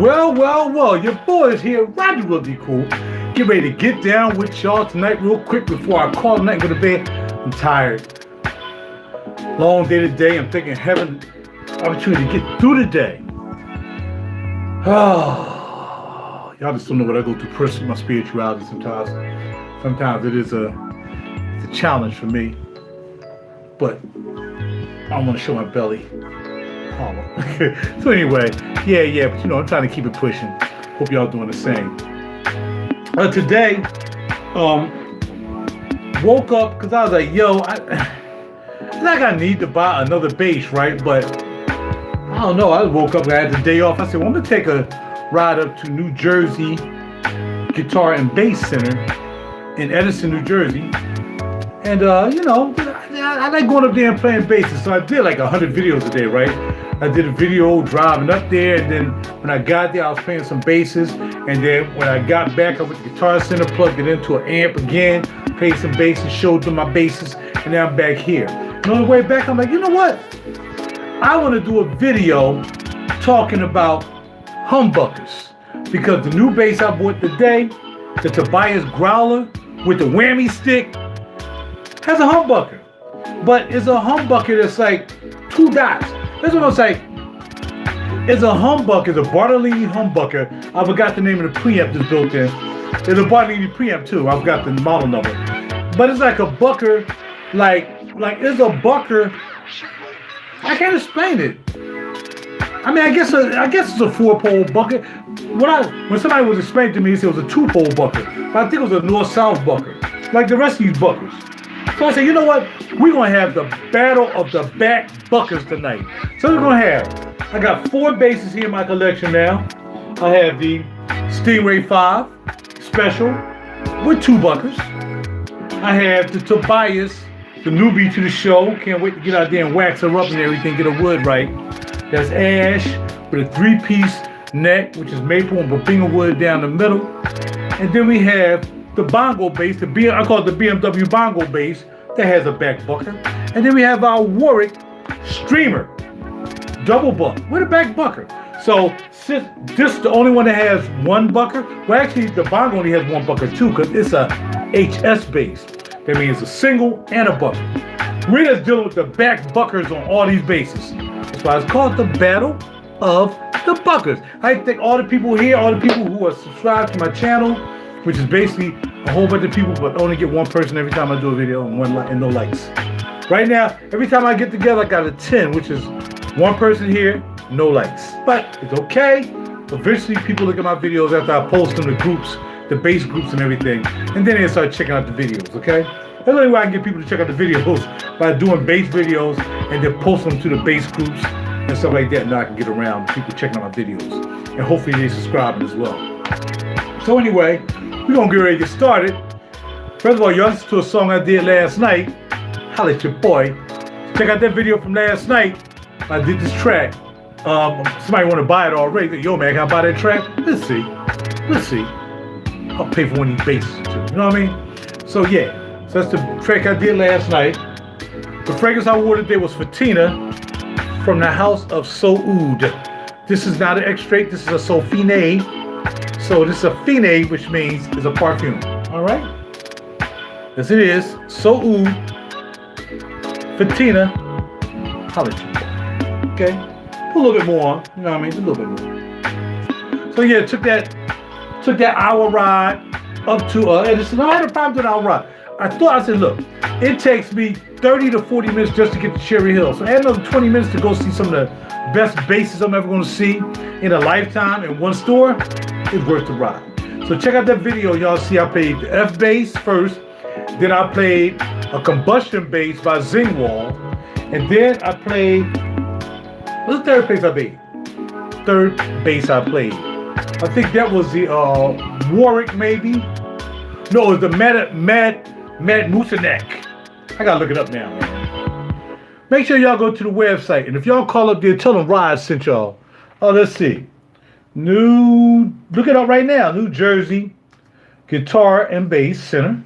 Well, your boy is here, RaJuR the Cool. Get ready to get down with y'all tonight real quick before I call tonight and go to bed. I'm tired. Long day today. I'm thinking having opportunity to get through the day. Oh, y'all just don't know what I go through personally, my spirituality sometimes. Sometimes it is a challenge for me. But I don't want to show my belly. So anyway, yeah, but I'm trying to keep it pushing. Hope y'all doing the same. Today, woke up because I was like, I need to buy another bass, right? But I don't know. I woke up, I had the day off. I said, well, I'm gonna take a ride up to New Jersey Guitar and Bass Center in Edison, New Jersey, and I like going up there and playing basses. So I did like 100 videos a day, right? I did a video driving up there, and then when I got there, I was playing some basses. And then when I got back, I went to the Guitar Center, plugged it into an amp again, played some basses, showed them my basses, and now I'm back here. And on the way back, I'm like, you know what? I want to do a video talking about humbuckers, because the new bass I bought today, the Tobias growler with the whammy stick, has a humbucker. But it's a humbucker that's like 2 dots. That's what I'm saying. It's a humbucker, it's a Bartolini humbucker. I forgot the name of the preamp that's built in. It's a Bartolini preamp too. I forgot the model number. But it's like a bucker, like it's a bucker. I can't explain it. I mean, I guess it's a 4-pole bucker. When somebody was explaining to me, he said it was a 2-pole bucker. But I think it was a north-south bucker, like the rest of these buckers. So I said, you know what? We're going to have the battle of the back buckers tonight. So we're going to have, I got 4 basses here in my collection now. I have the Stingray 5 Special with 2 buckers. I have the Tobias, the newbie to the show. Can't wait to get out there and wax her up and everything, get her wood right. That's ash with a 3-piece neck, which is maple and babinga wood down the middle. And then we have the Bongo bass, I call it the BMW Bongo bass, that has a back bucker. And then we have our Warwick Streamer double buck with a back bucker. So since this is the only one that has 1 bucker, well actually the Bongo only has 1 bucker too, because it's a HS bass. That means a single and a bucker. We're just dealing with the back buckers on all these basses. That's why it's called the Battle of the Buckers. I thank all the people here, all the people who are subscribed to my channel, which is basically a whole bunch of people, but only get 1 person every time I do a video and no likes. Right now, every time I get together, I got a 10, which is 1 person here, no likes. But it's okay. Eventually, people look at my videos after I post them to groups, the bass groups and everything, and then they start checking out the videos, okay? That's the only way I can get people to check out the videos, by doing bass videos and then post them to the bass groups and stuff like that. Now I can get around people checking out my videos, and hopefully they subscribing as well. So anyway, we're gonna get ready to get started. First of all, y'all listen to a song I did last night. Holla at your boy. Check out that video from last night. I did this track. Somebody want to buy it already. Yo, man, can I buy that track? Let's see. I'll pay for one of these basses or 2. You know what I mean? So yeah. So that's the track I did last night. The fragrance I wore today was Fatina from the House of Soud. This is not an extract. This is a Solfine. So this is a fine, which means it's a perfume. All right? Yes, it is. Soud, Fatina, holla at you. Okay? Put a little bit more on. You know what I mean? Just a little bit more. So yeah, took that hour ride up to Edison. I had a problem with an hour ride. I said, look, it takes me 30 to 40 minutes just to get to Cherry Hill. So add another 20 minutes to go see some of the best basses I'm ever going to see in a lifetime in 1 store. It's worth the ride. So check out that video. Y'all see I played the F bass first. Then I played a combustion bass by Zingwall. And then I played, what's the 3rd bass I played? 3rd bass I played. I think that was the Warwick maybe. No, it was the Mad Musanek. I gotta look it up now, man. Make sure y'all go to the website. And if y'all call up there, tell them Rod sent y'all. Oh, let's see. Look it up right now. New Jersey Guitar and Bass Center.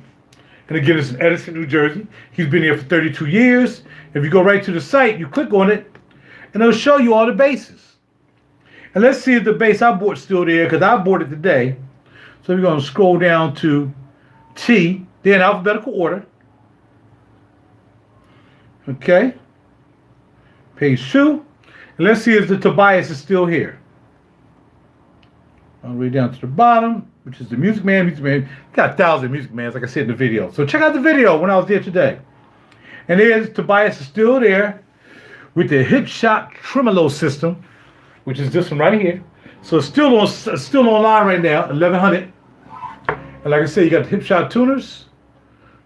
And again, it's in Edison, New Jersey. He's been here for 32 years. If you go right to the site, you click on it, and it'll show you all the basses. And let's see if the bass I bought is still there, because I bought it today. So we're going to scroll down to T, then alphabetical order. Okay. Page 2. And let's see if the Tobias is still here. All the way down to the bottom, which is the Music Man. Music Man. Got 1,000 Music Mans, like I said in the video. So check out the video when I was there today. And there's Tobias is still there with the hip shot tremolo system, which is this one right here. So it's still online right now, 1100. And like I said, you got the hip shot tuners,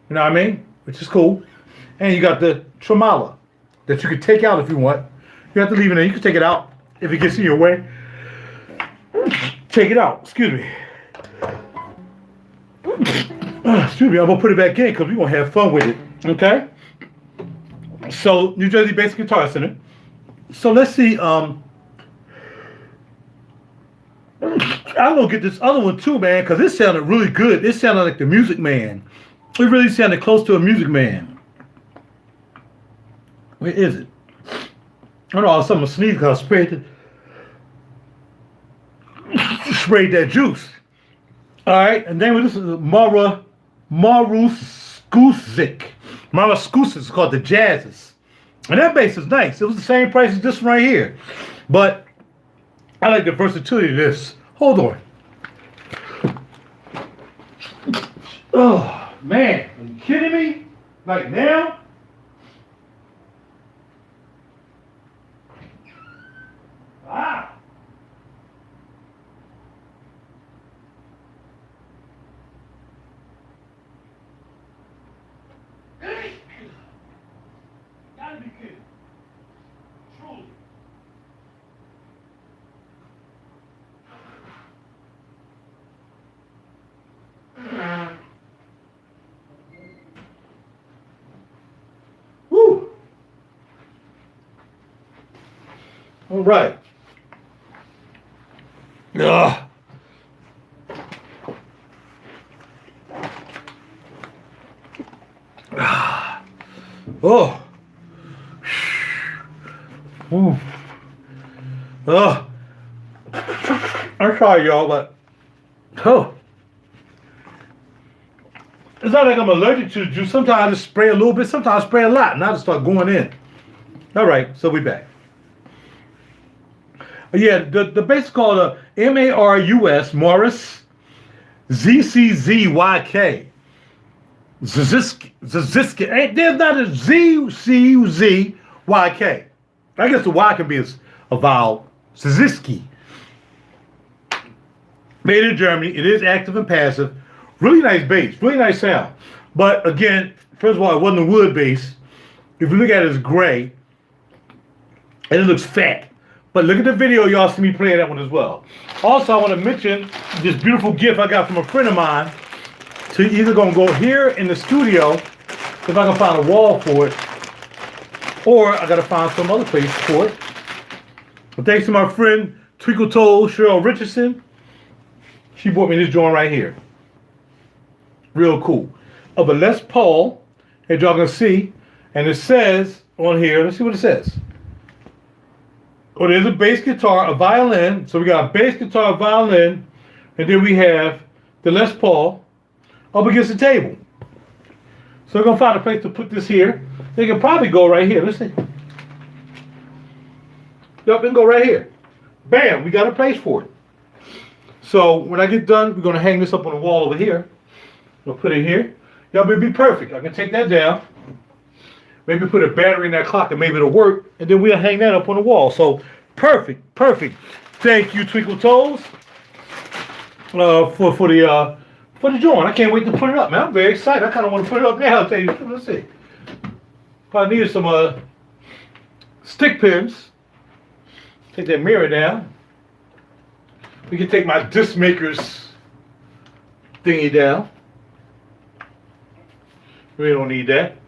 you know what I mean, which is cool. And you got the tremolo that you can take out if you want. You have to leave it in. You can take it out if it gets in your way. Take it out. Excuse me. Excuse me. I'm gonna put it back in because we're gonna have fun with it. Okay. So New Jersey Bass Guitar Center. So let's see. I'm gonna get this other one too, man, because it sounded really good. It sounded like the Music Man. It really sounded close to a Music Man. Where is it? I know something sneeze because I sprayed that juice. All right, and then this is Mara Skusic. Mara Skusic is called the Jazzes. And that bass is nice. It was the same price as this one right here. But I like the versatility of this. Hold on. Oh, man. Are you kidding me? Like now? Wow. Gotta be kidding. Truly. Woo. All right. Ugh. Oh. Ooh. Oh. I'm sorry, y'all, but it's not like I'm allergic to the juice. Sometimes I just spray a little bit, sometimes I spray a lot, and I just start going in. All right, so we back. Yeah, the bass is called a MARUS, Morris, ZCZYK. Ziziski. There's not a ZCZYK. I guess the Y can be a vowel. Ziziski. Made in Germany. It is active and passive. Really nice bass. Really nice sound. But again, first of all, it wasn't a wood bass. If you look at it, it's gray. And it looks fat. But look at the video, y'all see me playing that one as well. Also, I want to mention this beautiful gift I got from a friend of mine. So you're either going to go here in the studio, if I can find a wall for it, or I got to find some other place for it. But thanks to my friend, Twinkle Toes Cheryl Richardson, she bought me this joint right here. Real cool. Of a Les Paul, as y'all can see, and it says on here, let's see what it says. Oh, there's a bass guitar, a violin. So we got a bass guitar, a violin, and then we have the Les Paul up against the table. So we're going to find a place to put this here. They can probably go right here. Let's see. Yep, and go right here. Bam, we got a place for it. So when I get done, we're going to hang this up on the wall over here. We'll put it here. Y'all, it'll be perfect. I can take that down. Maybe put a battery in that clock and maybe it'll work. And then we'll hang that up on the wall. So perfect, perfect. Thank you, Twinkle Toes, for the joint. I can't wait to put it up, man. I'm very excited. I kind of want to put it up now. I'll tell you. Let's see. Probably needed some stick pins. Take that mirror down. We can take my disc maker's thingy down. We don't need that.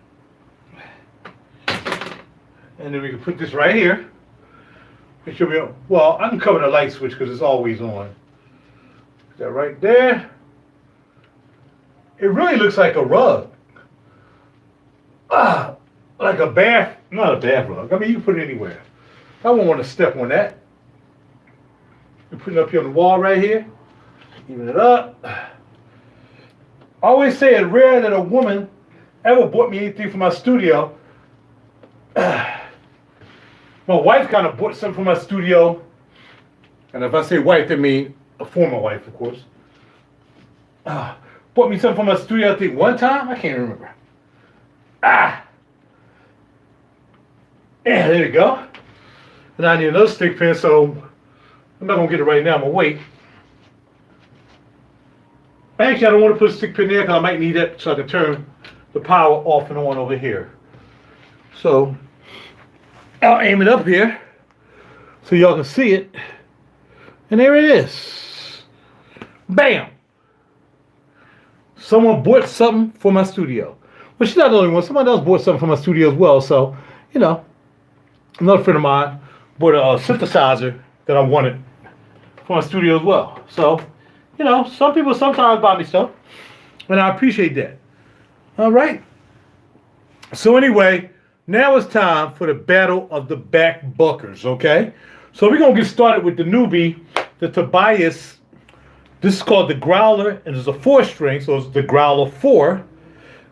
And then we can put this right here. It should be, well, I can cover the light switch because it's always on. Put that right there. It really looks like a rug. Like a bath, not a bath rug. I mean, you can put it anywhere. I won't want to step on that. and putting it up here on the wall right here. Even it up. I always say it's rare that a woman ever bought me anything for my studio. My wife kind of bought something for my studio. And if I say wife, I mean a former wife, of course. Bought me something for my studio, I think, one time. I can't remember. Yeah, there you go. And I need another stick pin, so I'm not going to get it right now. I'm going to wait. Actually, I don't want to put a stick pin there because I might need it so I can turn the power off and on over here. So I'll aim it up here so y'all can see it. And there it is. Bam! Someone bought something for my studio. Well, she's not the only one. Somebody else bought something for my studio as well. So, you know, another friend of mine bought a synthesizer that I wanted for my studio as well. So, you know, some people sometimes buy me stuff, and I appreciate that. All right. So anyway, now it's time for the battle of the back buckers, okay? So we're going to get started with the newbie, the Tobias. This is called the Growler, and it's a 4-string, so it's the Growler 4.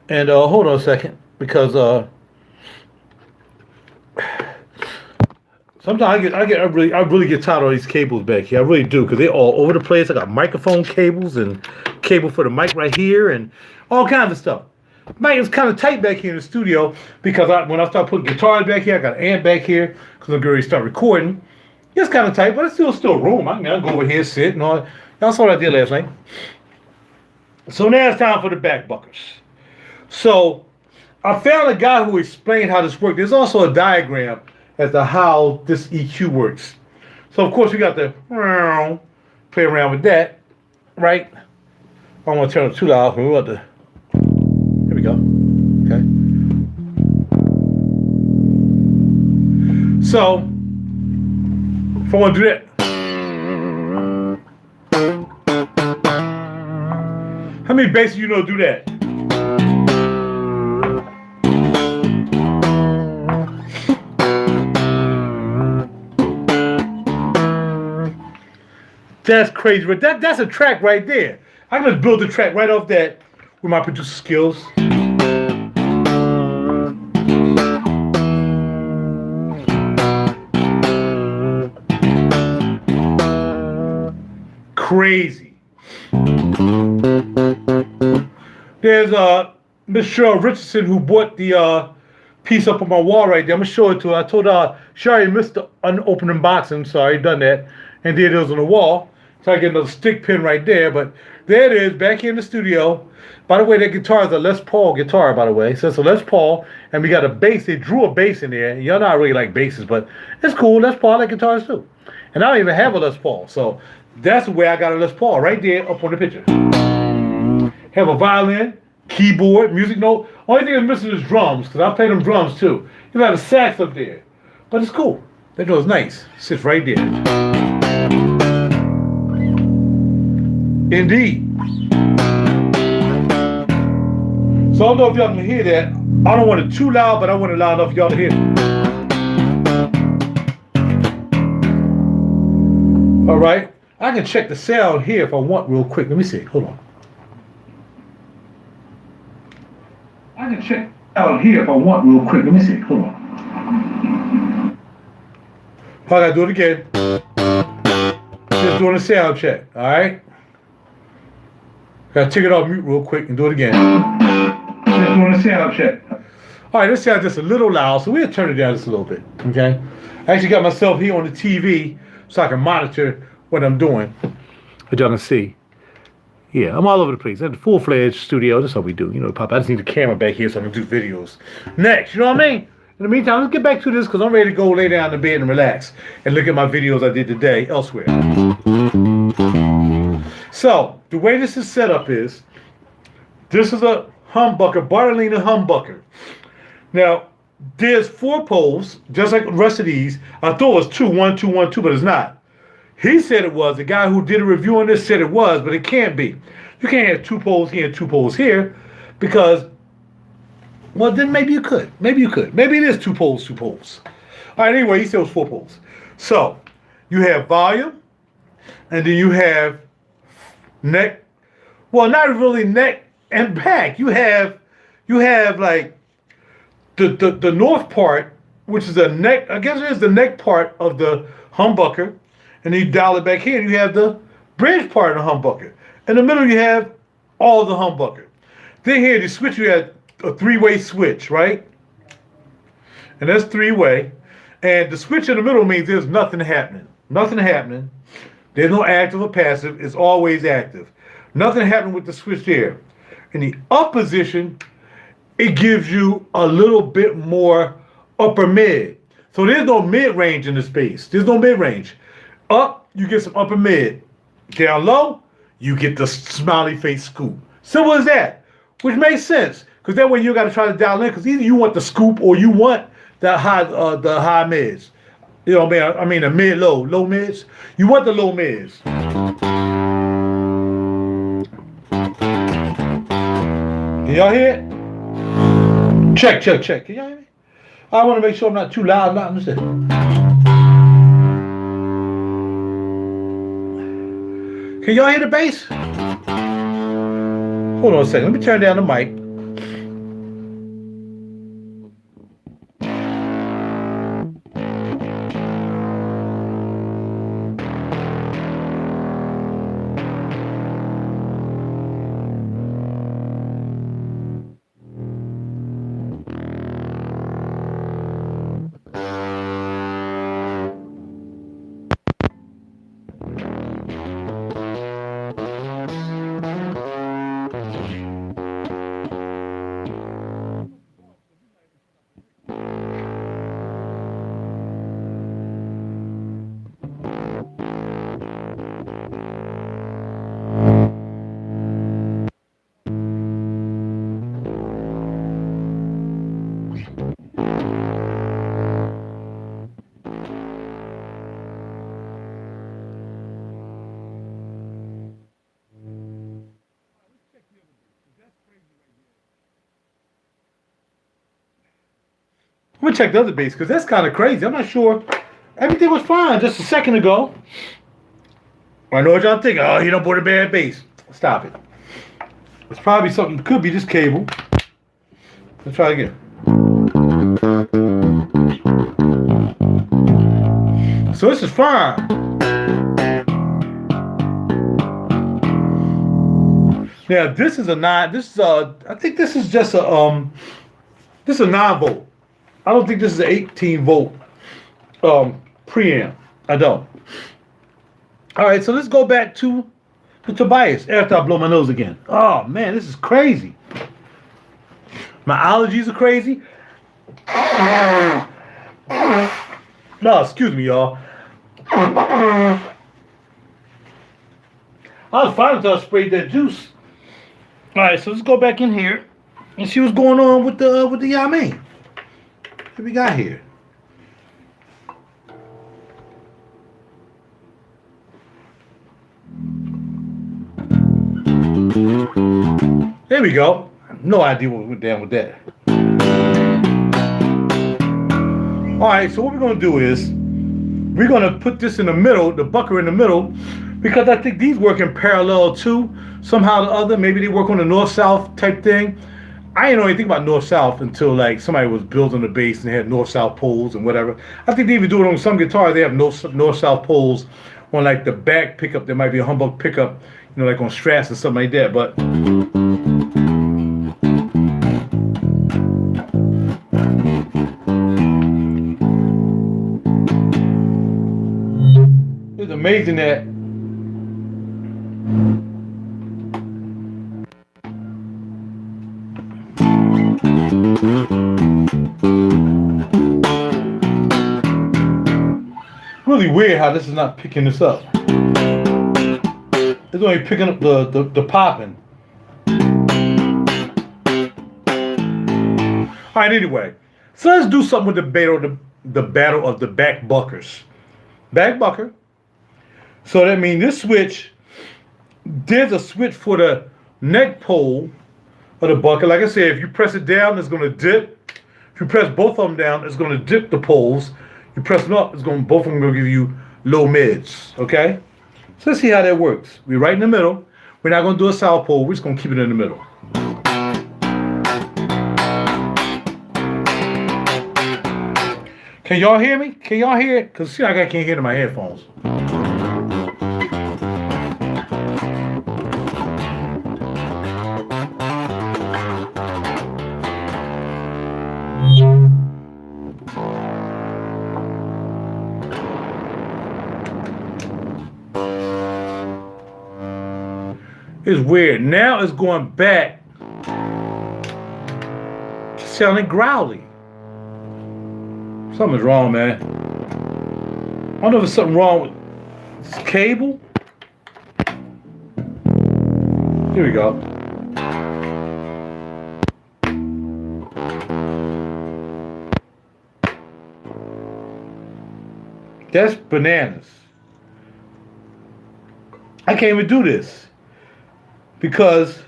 And hold on a second, because sometimes I really get tired of these cables back here. I really do, because they're all over the place. I got microphone cables and cable for the mic right here and all kinds of stuff. Man, it's kind of tight back here in the studio because when I start putting guitars back here, I got an amp back here because I'm going to start recording. It's kind of tight, but it's still room. I can go over here, sit, and all. Y'all saw what I did last night. So now it's time for the back buckers. So I found a guy who explained how this works. There's also a diagram as to how this EQ works. So of course we got to play around with that, right? I don't want to turn it too loud. We want to. There we go. Okay. So if I want to do that. How many basses you know do that? That's crazy, but that's a track right there. I can just build a track right off that with my producer skills. Crazy. There's Miss Cheryl Richardson who bought the piece up on my wall right there. I'm gonna show it to her. I told her she already missed the unopened unboxing, so I already done that. And there it is on the wall. So I get another stick pin right there. But there it is, back here in the studio. By the way, that guitar is a Les Paul guitar, by the way. So it's a Les Paul, and we got a bass. They drew a bass in there. Y'all know I really like basses, but it's cool. Les Paul, I like guitars too. And I don't even have a Les Paul. So that's where I got a Les Paul, right there up on the picture. Have a violin, keyboard, music note. Only thing I'm missing is drums, because I play them drums too. You got a sax up there. But it's cool. That was nice. Sits right there. Indeed. So I don't know if y'all can hear that. I don't want it too loud, but I want it loud enough for y'all to hear. All right. I can check the sound here if I want real quick. Let me see. Hold on. I can check out here if I want real quick. Let me see. Hold on. I gotta do it again. Just doing a sound check. All right. Gotta take it off mute real quick and do it again. Just doing a sound check. All right, this sounds just a little loud, so we'll turn it down just a little bit. Okay. I actually got myself here on the TV so I can monitor what I'm doing. As y'all can see. Yeah, I'm all over the place. At the full-fledged studio, that's how we do. You know, Pop, I just need the camera back here so I can do videos. Next, you know what I mean? In the meantime, let's get back to this because I'm ready to go lay down in bed and relax and look at my videos I did today elsewhere. So, the way this is set up is, this is a humbucker, Bartolina humbucker. Now, there's 4 poles, just like the rest of these. I thought it was 2, 1, 2, 1, 2, but it's not. He said it was. The guy who did a review on this said it was, but it can't be. You can't have 2 poles here and 2 poles here because, well, then maybe you could. Maybe you could. Maybe it is 2 poles, 2 poles. All right, anyway, he said it was 4 poles. So, you have volume, and then you have neck. Well, not really neck and back. You have like the north part, which is the neck. I guess it is the neck part of the humbucker, and then you dial it back here, and you have the bridge part of the humbucker. In the middle, you have all the humbucker. Then here, the switch, you have a three-way switch, right? And that's three-way. And the switch in the middle means there's nothing happening. Nothing happening. There's no active or passive. It's always active. Nothing happening with the switch there. In the up position, it gives you a little bit more upper mid. So there's no mid-range in the space. There's no mid-range. Up, you get some upper mid. Down low, you get the smiley face scoop. Simple as that. Which makes sense. Because that way you got to try to dial in. Because either you want the scoop or you want the high mids. You know what I mean? The mid-low. Low mids. You want the low mids. Can y'all hear it? Check. Can y'all hear me? I want to make sure I'm not too loud. Can y'all hear the bass? Hold on a second. Let me turn down the mic. I'm gonna check the other bass because that's kind of crazy. I'm not sure. Everything was fine just a second ago. I know what y'all thinking. Oh, he done bought a bad bass. Stop it. It's probably something. Could be this cable. Let's try again. So this is fine. Now this is a 9. This is I think this is just a This is a 9-volt. I don't think this is an 18-volt preamp. I don't. All right, so let's go back to the Tobias after I blow my nose again. Oh, man, this is crazy. My allergies are crazy. No, excuse me, y'all. I was fine until I sprayed that juice. All right, so let's go back in here and see what's going on with the Yamain. What we got here? There we go. No idea what went down with that. All right, so what we're going to do is we're going to put this in the middle, the Bucker in the middle, because I think these work in parallel too. Somehow or the other, maybe they work on the north-south type thing. I didn't know anything about north-south until like somebody was building the bass and they had north-south poles and whatever. I think they even do it on some guitars. They have north-south poles on like the back pickup. There might be a humbuck pickup, you know, like on Strats and something like that. But it's amazing that really weird how this is not picking this up. It's only picking up the popping. Alright, anyway. So let's do something with the battle of the back buckers. Back bucker. So that means this switch, there's a switch for the neck pole of the bucker. Like I said, if you press it down, it's going to dip. If you press both of them down, it's going to dip the poles. You press them up, both of them going to give you low mids. Okay? So let's see how that works. We're right in the middle. We're not going to do a south pole. We're just going to keep it in the middle. Can y'all hear me? Can y'all hear it? Because it seems like I can't hear it in my headphones. It's weird. Now it's going back to sounding growly. Something's wrong, man. I don't know if there's something wrong with this cable. Here we go. That's bananas. I can't even do this because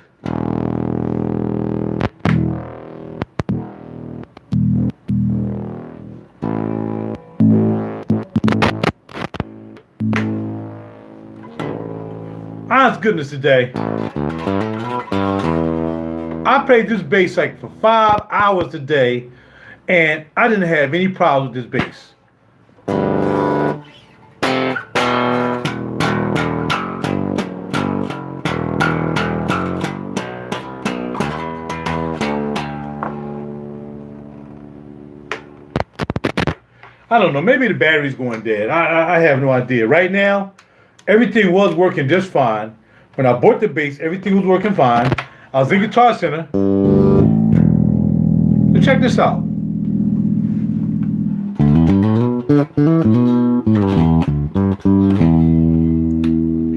honest goodness today, I played this bass like for 5 hours a day, and I didn't have any problems with this bass. I don't know. Maybe the battery's going dead. I have no idea. Right now, everything was working just fine. When I bought the bass, everything was working fine. I was in Guitar Center. So check this out.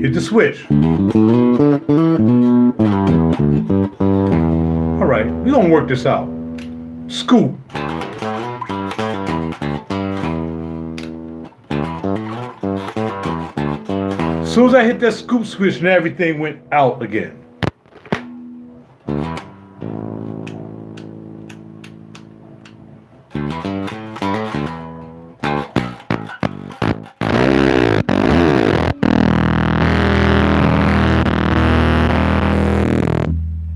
Hit the switch. All right, we're going to work this out. Scoop. As soon as I hit that scoop switch, and everything went out again.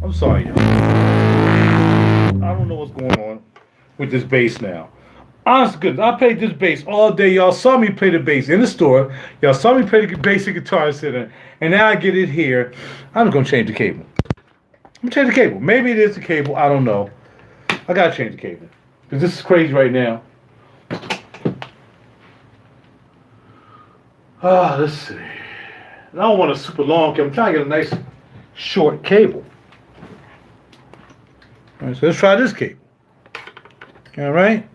I'm sorry, y'all. I don't know what's going on with this bass now. Honest goodness, I played this bass all day. Y'all saw me play the bass in the store. Y'all saw me play the bass in Guitar Center. And now I get it here. I'm just going to change the cable. I'm going to change the cable. Maybe it is the cable. I don't know. I got to change the cable. Because this is crazy right now. Let's see. I don't want a super long cable. I'm trying to get a nice short cable. All right, so let's try this cable. All right.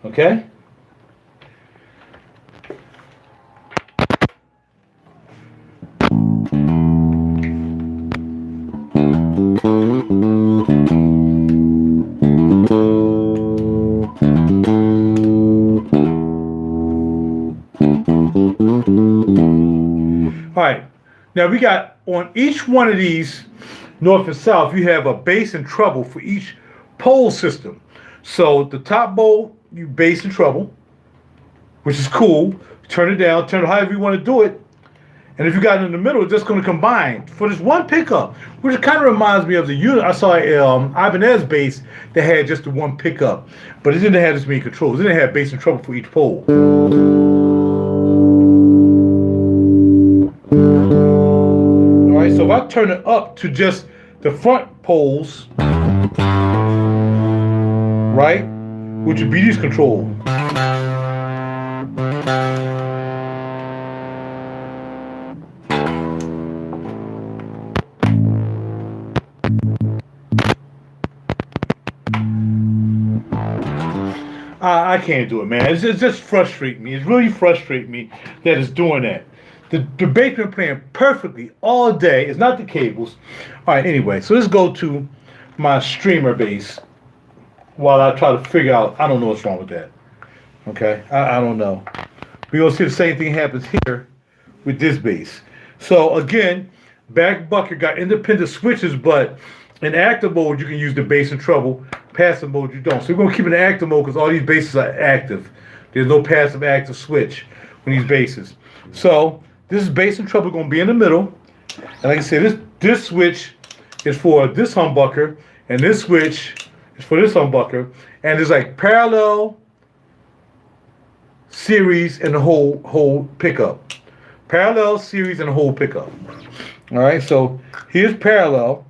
Okay. All right. Now we got on each one of these north and south, you have a bass and treble for each pole system. So the top bowl, you bass and treble, which is cool. Turn it down, turn it however you want to do it. And if you got it in the middle, it's just going to combine for this one pickup, which kind of reminds me of the unit. I saw Ibanez bass that had just the one pickup, but it didn't have this many controls. It didn't have bass and treble for each pole. All right, so if I turn it up to just the front poles, right, which would be these controls. I can't do it, man. It's just frustrating me. It's really frustrating me that it's doing that. The bass been playing perfectly all day. It's not the cables. All right, anyway, so let's go to my streamer bass while I try to figure out. I don't know what's wrong with that. Okay, I don't know. We're going to see the same thing happens here with this bass. So again, back bucket got independent switches, but in active mode, you can use the bass and treble. Passive mode, you don't. So we're going to keep it in active mode because all these basses are active. There's no passive active switch when these basses. So this bass and treble going to be in the middle. And like I said, this switch is for this humbucker, and this switch is for this humbucker. And there's like parallel, series, and the whole pickup. Parallel, series, and the whole pickup. All right, so here's parallel.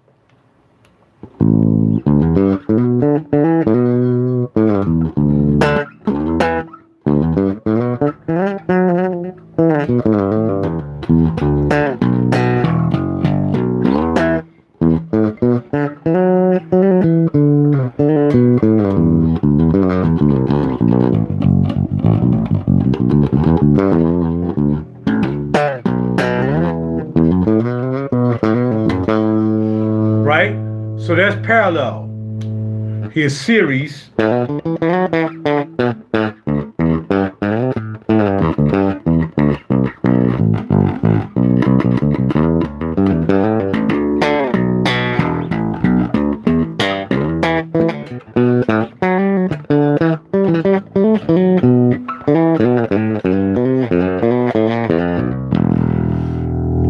Right? So that's parallel. Here's series.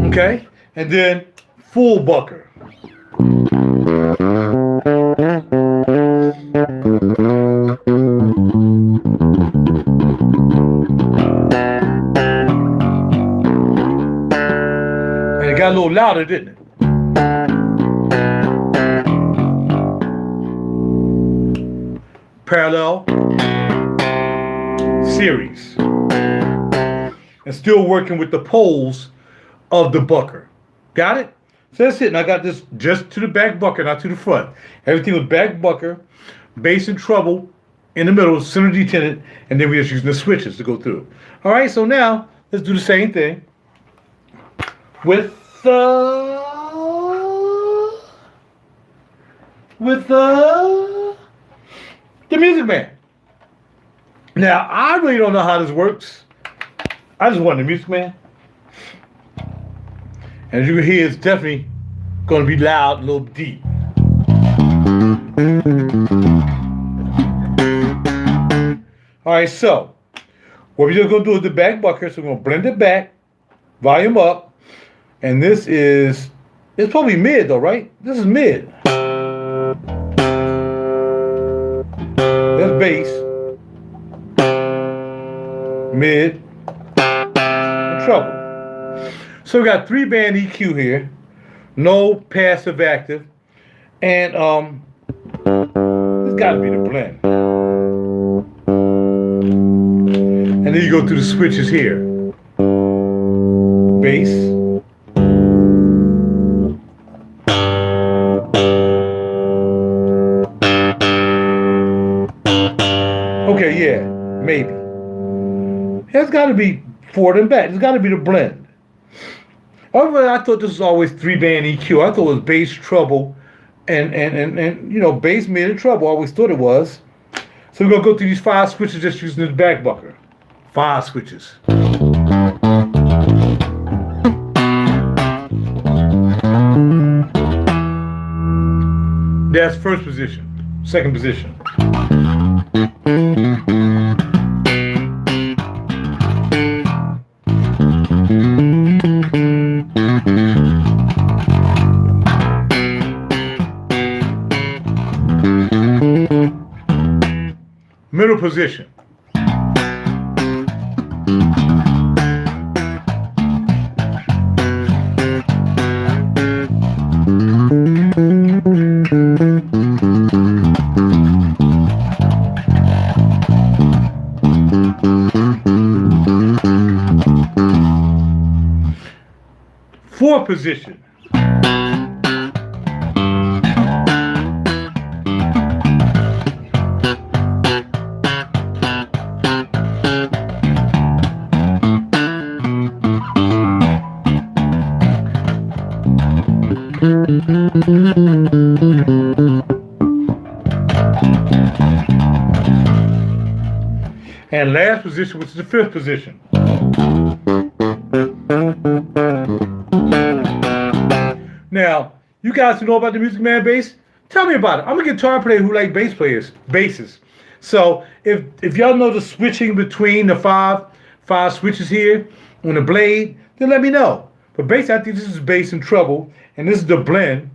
Okay? And then full bucker. And it got a little louder, didn't it? Parallel, series. And still working with the poles of the bucker. Got it? So that's it. And I got this just to the back bucker, not to the front. Everything with back bucker, bass and treble in the middle, center detenant, and then we're just using the switches to go through. All right, so now let's do the same thing with the Music Man. Now, I really don't know how this works. I just want the Music Man. And as you can hear, it's definitely going to be loud, a little deep. All right, so what we're just going to do is the back bucker. So we're going to blend it back, volume up. And this is, it's probably mid though, right? This is mid. That's bass. Mid. And treble. So we got 3-band EQ here, no passive active, and it's got to be the blend. And then you go through the switches here. Bass. Okay, yeah, maybe. It's got to be forward and back. It's got to be the blend. I thought this was always 3-band EQ. I thought it was bass, treble, and you know, bass, mid, and treble. I always thought it was. So we're gonna go through these 5 switches just using this back bucker. 5 switches. That's first position. Second position. Middle position. Fourth position. And last position, which is the fifth position. Now, you guys who know about the Music Man bass, tell me about it. I'm a guitar player who like basses. So if y'all know the switching between the five switches here on the blade, then let me know. But basically, I think this is bass and treble, and this is the blend.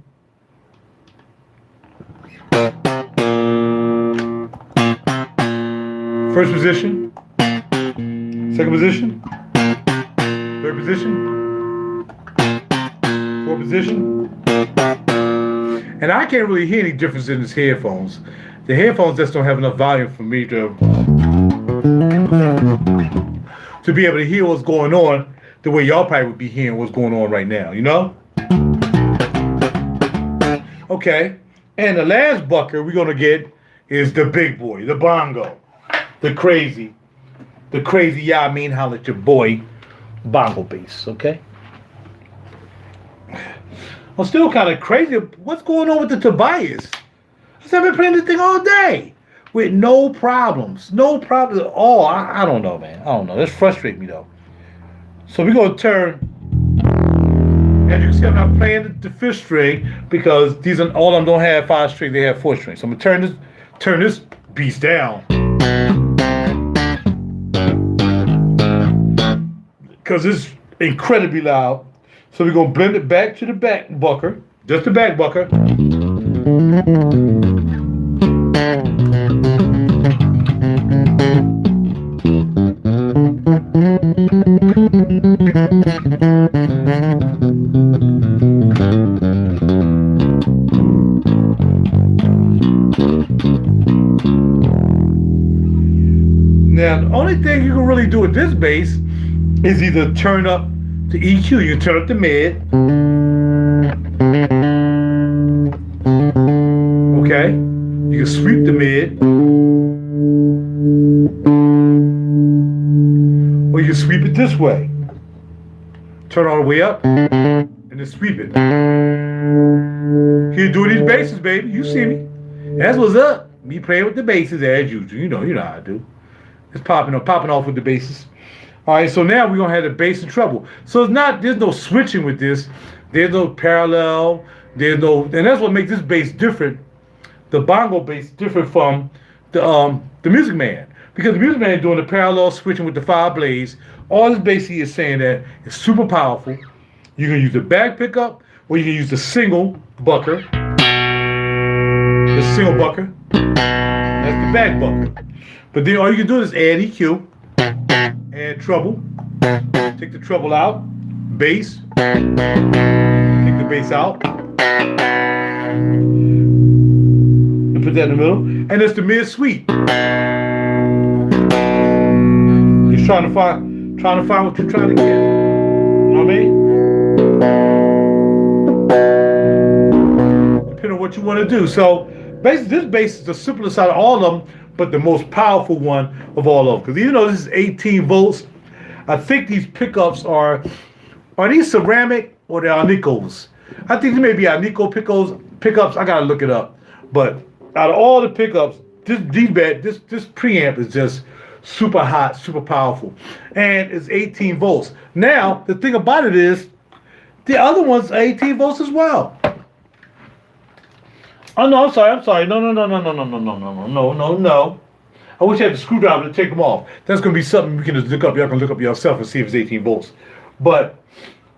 First position, second position, third position, fourth position. And I can't really hear any difference in these headphones. The headphones just don't have enough volume for me to be able to hear what's going on the way y'all probably would be hearing what's going on right now, you know? Okay, and the last Bucker we're gonna get is the big boy, the Bongo. The crazy, yeah, I mean, holla at your boy, Bongo bass, okay? I'm still kind of crazy. What's going on with the Tobias? I've been playing this thing all day with no problems. No problems at all. I don't know, man. I don't know. That's frustrating me, though. So we're going to turn. As you can see, I'm not playing the fifth string because these are all of them don't have 5 strings. They have 4 strings. So I'm going to turn this beast down. Because it's incredibly loud. So we're going to blend it back to the back Bucker. Just the back Bucker. Now, the only thing you can really do with this bass is either turn up the EQ, you can turn up the mid. Okay? You can sweep the mid. Or you can sweep it this way. Turn all the way up and then sweep it. Here doing these basses, baby. You see me. That's what's up. Me playing with the basses as usual. You know how I do. It's popping off with the basses. All right, so now we're gonna have the bass and treble. So there's no switching with this. There's no parallel. And that's what makes this bass different. The Bongo bass different from the Music Man, because the Music Man is doing the parallel switching with the 5 blades. All this bass here is saying that it's super powerful. You can use the back pickup, or you can use the single Bucker. The single Bucker. That's the back Bucker. But then all you can do is add EQ. Add treble, take the treble out, bass, take the bass out, and put that in the middle, and it's the mid sweep. Just trying to find what you're trying to get. You know what I mean? Depending on what you want to do. So basically, this bass is the simplest out of all of them, but the most powerful one of all of them. Because even though this is 18 volts, I think these pickups are these ceramic or they're Alnicos? I think they may be Alnico pickups. I gotta look it up. But out of all the pickups, this preamp is just super hot, super powerful. And it's 18 volts. Now, the thing about it is, the other ones are 18 volts as well. Oh, no, I'm sorry. No. I wish I had the screwdriver to take them off. That's going to be something we can just look up. Y'all can look up yourself and see if it's 18 volts. But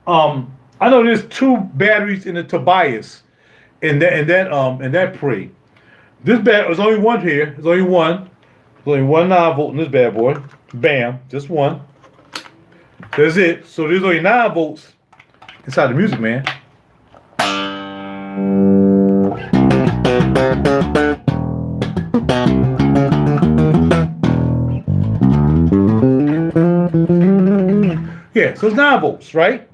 I know there's 2 batteries in the Tobias in that pre. This there's only one here. There's only one. There's only one 9 volt in this bad boy. Bam, just one. That's it. So there's only 9 volts inside the Music Man. Yeah, so it's 9 volts, right?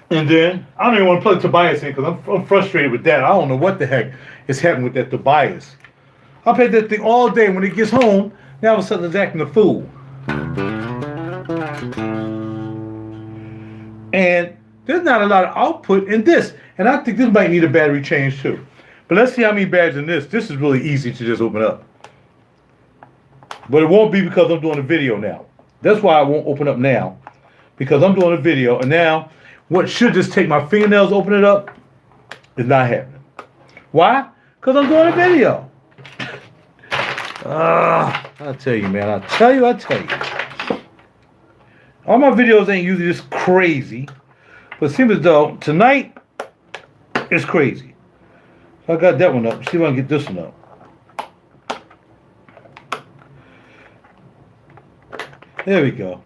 And then I don't even want to plug Tobias in because I'm frustrated with that. I don't know what the heck is happening with that Tobias. I played that thing all day. When it gets home, now all of a sudden it's acting a fool. And there's not a lot of output in this. And I think this might need a battery change too. But let's see how many batteries in this. This is really easy to just open up. But it won't be because I'm doing a video now. That's why I won't open up now. Because I'm doing a video, and now what should just take my fingernails, open it up, is not happening. Why? Because I'm doing a video. I tell you, man. I tell you. All my videos ain't usually this crazy, but it seems as though tonight it's crazy. So I got that one up. See if I can get this one up. There we go.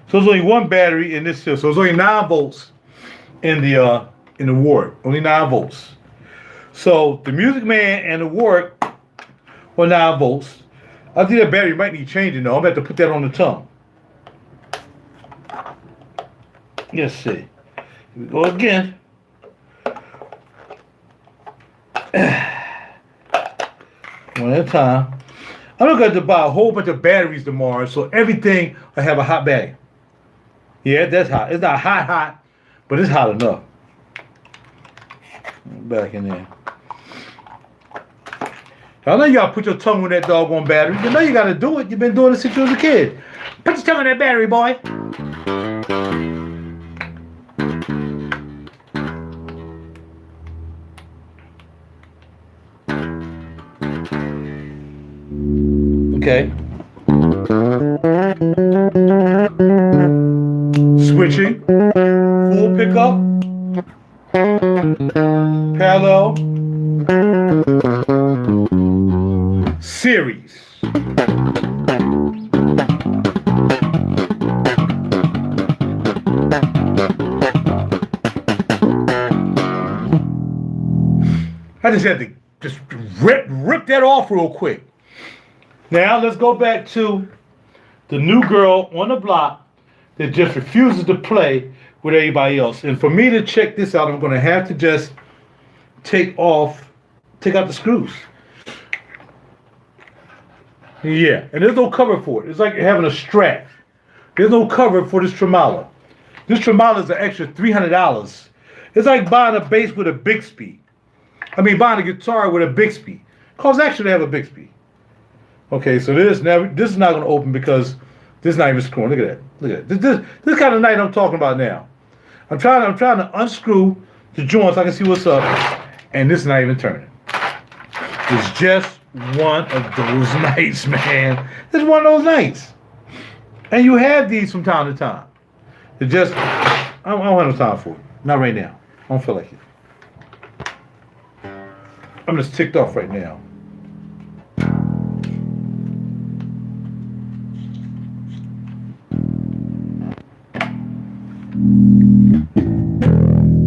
So there's only one battery in this here. So there's only 9 volts in the Warwick. Only 9 volts. So the Music Man and the Warwick were 9 volts. I think that battery might need changing though. I'm going to have to put that on the tongue. Let's see. Here we go again. One at a time. I'm going to buy a whole bunch of batteries tomorrow, so everything will have a hot bag. Yeah, that's hot. It's not hot, but it's hot enough. Back in there. I know you got to put your tongue on that doggone battery. You know you got to do it. You've been doing it since you was a kid. Put your tongue on that battery, boy. Okay. Switching. Full pickup. Parallel. Series. I just had to just rip that off real quick. Now let's go back to the new girl on the block that just refuses to play with everybody else. And for me to check this out, I'm going to have to just take out the screws. Yeah, and there's no cover for it. It's like having a strap. There's no cover for this tremolo. This tremolo is an extra $300. It's like buying a bass with a Bixby. I mean, buying a guitar with a Bixby. Costs extra to have a Bixby. Okay, so this is not going to open because this is not even screwing. Look at that. Look at that. This kind of night I'm talking about now. I'm trying to unscrew the joints so I can see what's up, and this is not even turning. It's just one of those nights, man. It's one of those nights. And you have these from time to time. It just, I don't have no time for it. Not right now. I don't feel like it. I'm just ticked off right now.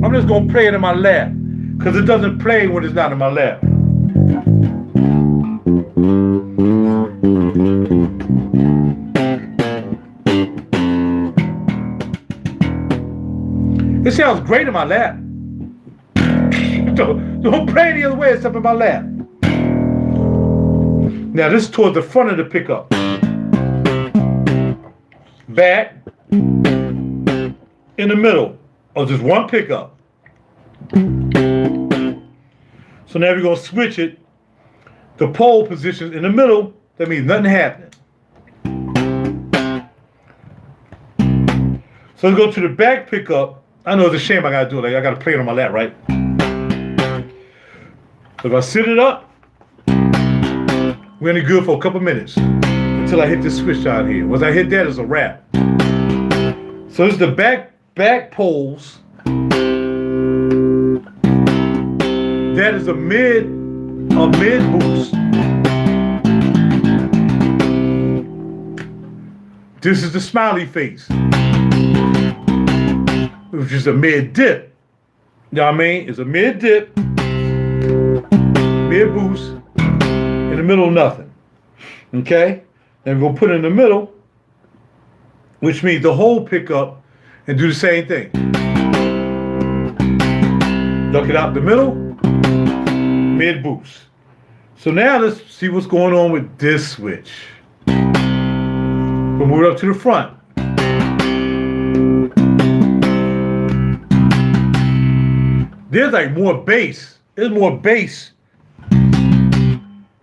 I'm just going to play it in my lap because it doesn't play when it's not in my lap. It sounds great in my lap. Don't play any other way except in my lap. Now this is towards the front of the pickup. Back. In the middle of just one pickup. So now we're going to switch it. The pole position in the middle. That means nothing happening. So let's go to the back pickup. I know it's a shame I got to do it. Like I got to play it on my lap, right? So if I sit it up, we're going to be good for a couple minutes until I hit this switch down here. Once I hit that, it's a wrap. So this is the back poles. That is a mid boost. This is the smiley face, which is a mid dip. You know what I mean? It's a mid dip, mid boost, in the middle nothing. Okay? Then we're gonna put it in the middle, which means the whole pickup, and do the same thing. Duck it out the middle, mid boost. So now let's see what's going on with this switch. We'll move it up to the front. There's like more bass. There's more bass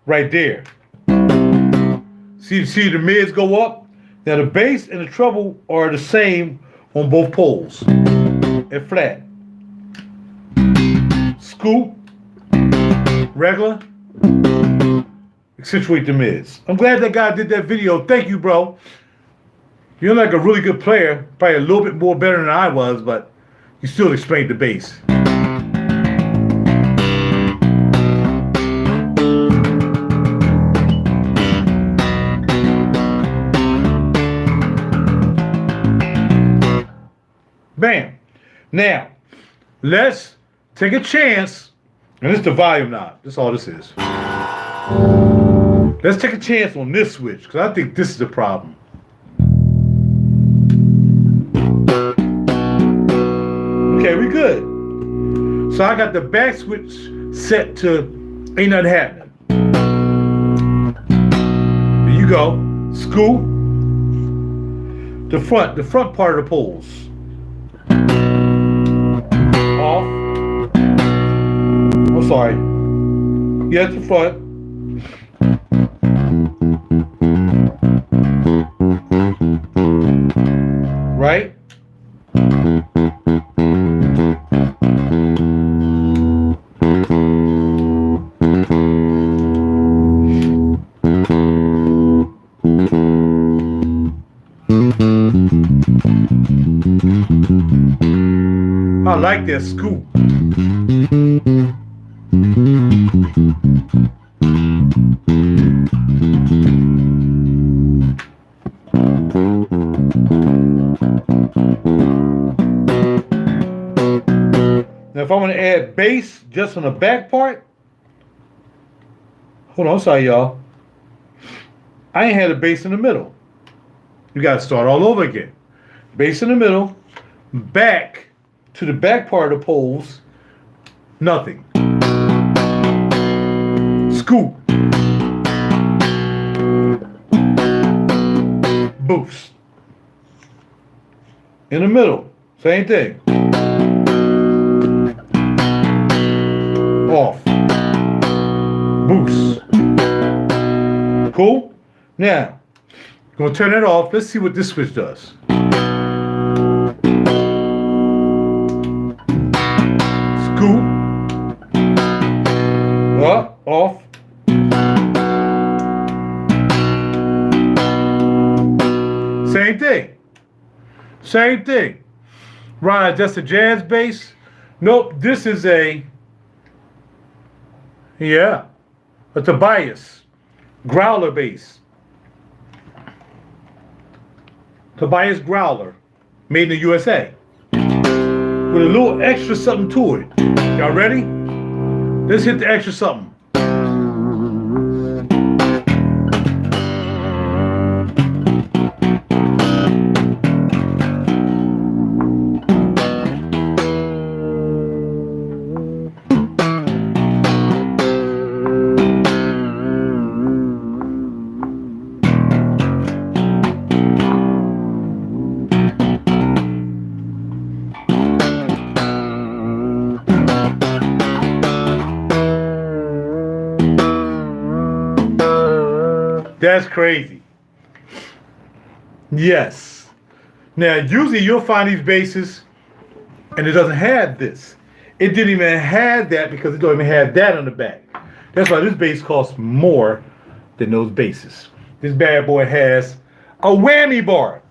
right there. See the mids go up? Now the bass and the treble are the same on both poles. And flat. Scoop. Regular. accentuate the mids. I'm glad that guy did that video. Thank you, bro. You're like a really good player. Probably a little bit more better than I was, but you still explained the bass. Bam. Now, let's take a chance. And this is the volume knob. That's all this is. Let's take a chance on this switch, because I think this is the problem. Okay, we good. So I got the back switch set to ain't nothing happening. There you go. Scoop. The front part of the poles. Off. I'm sorry. Yeah, it's the front. Right? I like that scoop. Now if I want to add bass just on the back part, hold on, I'm sorry y'all. I ain't had a bass in the middle. You gotta start all over again. Bass in the middle, back to the back part of the poles, nothing. Scoop. Boost. In the middle, same thing. Off. Boost. Cool? Now, gonna turn it off. Let's see what this switch does. Scoop. Up, off. Same thing. Same thing. Right, that's a jazz bass. Nope, this is a Tobias growler bass. Tobias growler, made in the USA. With a little extra something to it. Y'all ready? Let's hit the extra something. That's crazy. Yes. Now, usually you'll find these basses and it doesn't have this. It didn't even have that because it don't even have that on the back. That's why this bass costs more than those basses. This bad boy has a whammy bar,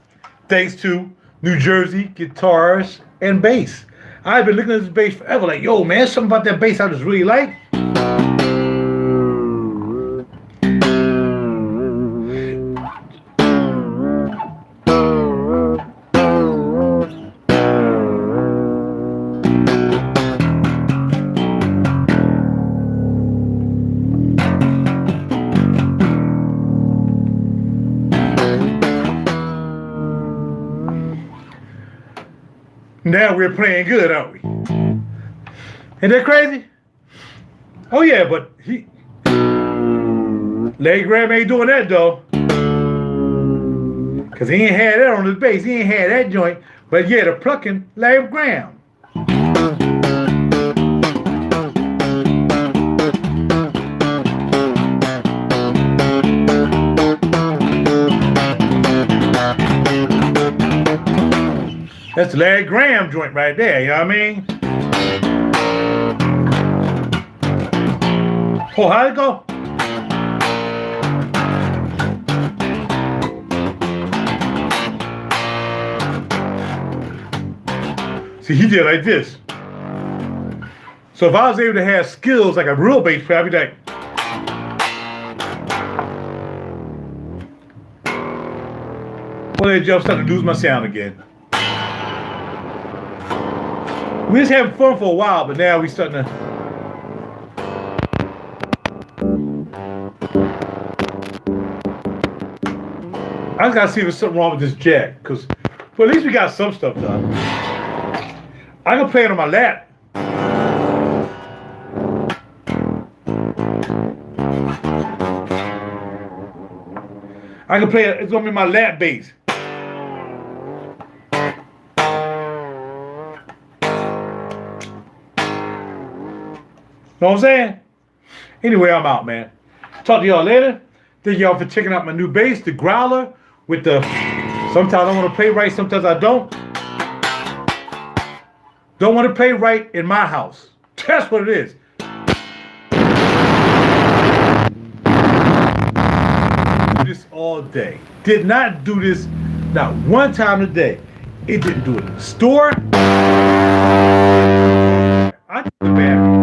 thanks to New Jersey Guitars and Bass. I've been looking at this bass forever like, yo, man, something about that bass I just really like. Now we're playing good, aren't we? Ain't that crazy? Oh yeah, but leg grab ain't doing that though. Cause he ain't had that on his bass. He ain't had that joint. But yeah, the plucking leg grab. That's the Larry Graham joint right there, you know what I mean? Oh, how'd it go? See, he did like this. So if I was able to have skills like a real bass player, I'd be like. Well, I'm starting to lose my sound again. We was having fun for a while, but now we starting to. I just gotta see if there's something wrong with this jack, cause well, at least we got some stuff done. I can play it on my lap. I can play it. It's gonna be my lap bass. Know what I'm saying? Anyway, I'm out, man. Talk to y'all later. Thank y'all for checking out my new bass, the Growler, with the. Sometimes I want to play right, sometimes I don't. Don't want to play right in my house. That's what it is. Do this all day. Did not do this not one time a day. It didn't do it in the store. I took the battery.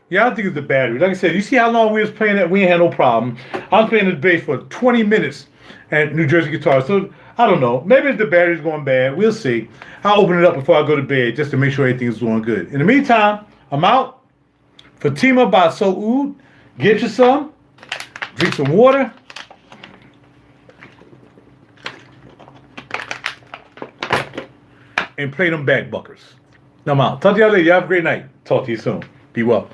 Yeah, I think it's the battery. Like I said, you see how long we was playing that? We ain't had no problem. I was playing this bass for 20 minutes at New Jersey Guitar. So, I don't know. Maybe the battery's going bad. We'll see. I'll open it up before I go to bed just to make sure everything's going good. In the meantime, I'm out. Fatima by Soud. Get you some. Drink some water. And play them back buckers. I'm out. Talk to y'all later. Y'all have a great night. Talk to you soon. Be well.